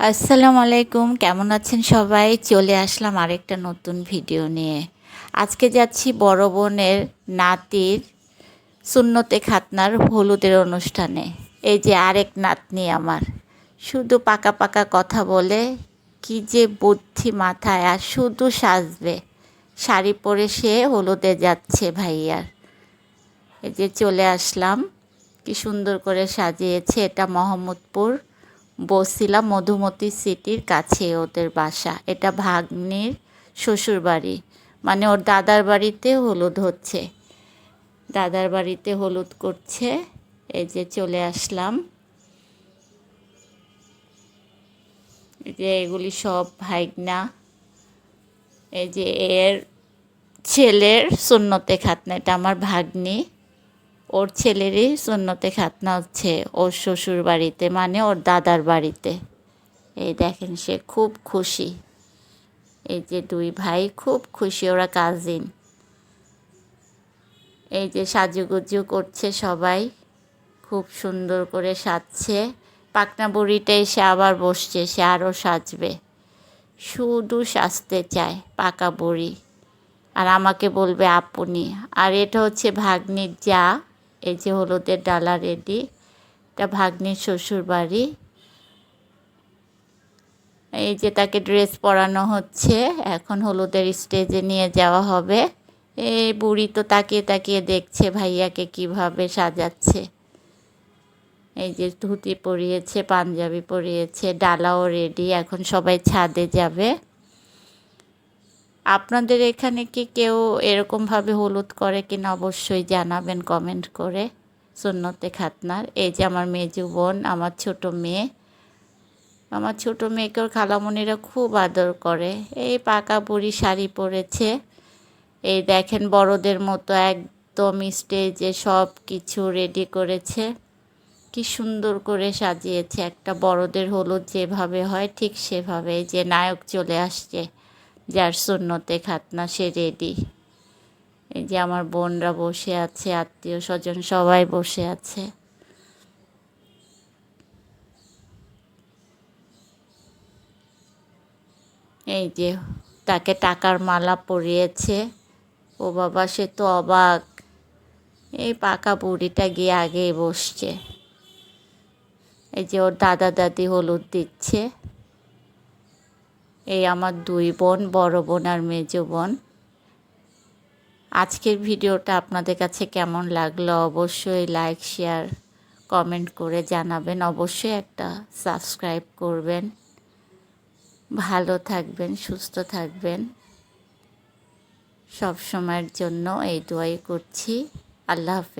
আসসালামু আলাইকুম, কেমন আছেন সবাই? চলে আসলাম আরেকটা নতুন ভিডিও নিয়ে। আজকে যাচ্ছি বড় বোনের নাতির সুন্নতে খাতনার হলুদের অনুষ্ঠানে। এই যে আরেক নাতনি আমার, শুধু পাকা পাকা কথা বলে, কি যে বুদ্ধি মাথায়, আর শুধু সাজবে। শাড়ি পরে সে হলুদে যাচ্ছে ভাইয়ার। এই যে চলে আসলাম, কি সুন্দর করে সাজিয়েছে। এটা মোহাম্মদপুর বসিলা মধুমতি সিটির কাছে ওদের বাসা। এটা ভাগ্নির শ্বশুর বাড়ি, মানে ওর দাদার বাড়িতে হলুদ হচ্ছে, দাদার বাড়িতে হলুদ করছে। এই যে চলে আসলাম। এই যে এগুলি সব ভাইগনা। এই যে এর ছেলের সুন্নতে খাতনা, এটা আমার ভাগ্নি। ওর ছেলেরই সুন্নতে খাতনা হচ্ছে ওর শ্বশুর বাড়িতে, মানে ওর দাদার বাড়িতে। এই দেখেন, সে খুব খুশি। এই যে দুই ভাই খুব খুশি, ওরা কাজিন। এই যে সাজুগুজু করছে সবাই, খুব সুন্দর করে সাজছে। পাকনা বুড়িটা এসে আবার বসছে, সে আরও সাজবে, শুধু সাজতে চায় পাকা বুড়ি। আর আমাকে বলবে আপনি। আর এটা হচ্ছে ভাগ্নির যা। এই যে হলুদের ডালা রেডি, এটা ভাগ্নির শ্বশুর বাড়ি। এই যে তাকে ড্রেস পরানো হচ্ছে, এখন হলুদের স্টেজে নিয়ে যাওয়া হবে। এই বুড়ি তো তাকিয়ে তাকিয়ে দেখছে ভাইয়াকে কিভাবে সাজাচ্ছে। এই যে ধুতি পরিয়েছে, পাঞ্জাবি পরিয়েছে, ডালাও রেডি। এখন সবাই ছাদে যাবে। আপনাদের এখানে কি কেউ এরকমভাবে হলুদ করে কিনা অবশ্যই জানাবেন কমেন্ট করে সুন্নতে খাতনার। এই যে আমার মেজু বোন, আমার ছোট মেয়ে। আমার ছোট মেয়েকে ওর খালামণিরা খুব আদর করে। এই পাকা বুড়ি শাড়ি পরেছে। এই দেখেন, বড়দের মতো একদম স্টেজে সব কিছু রেডি করেছে। কি সুন্দর করে সাজিয়েছে, একটা বড়দের হলুদ যেভাবে হয় ঠিক সেভাবে। যে নায়ক চলে আসছে, যার সুন্নতে খাতনা, সে রেডি। এই যে আমার বোনরা বসে আছে, আত্মীয় স্বজন সবাই বসে আছে। এই যে তাকে টাকার মালা পরিয়েছে। ও বাবা, সে তো অবাক। এই পাকা বুড়িটা গিয়ে আগেই বসছে। এই যে ওর দাদা দাদি হলুদ দিচ্ছে। এই আমার দুই বোন, বড় বোন আর মেজো বোন। আজকের ভিডিওটা আপনাদের কাছে কেমন লাগলো অবশ্যই লাইক, শেয়ার, কমেন্ট করে জানাবেন। অবশ্যই একটা সাবস্ক্রাইব করবেন। ভালো থাকবেন, সুস্থ থাকবেন। সব সময়ের জন্য এই দোয়াই করছি। আল্লাহ হাফেজ।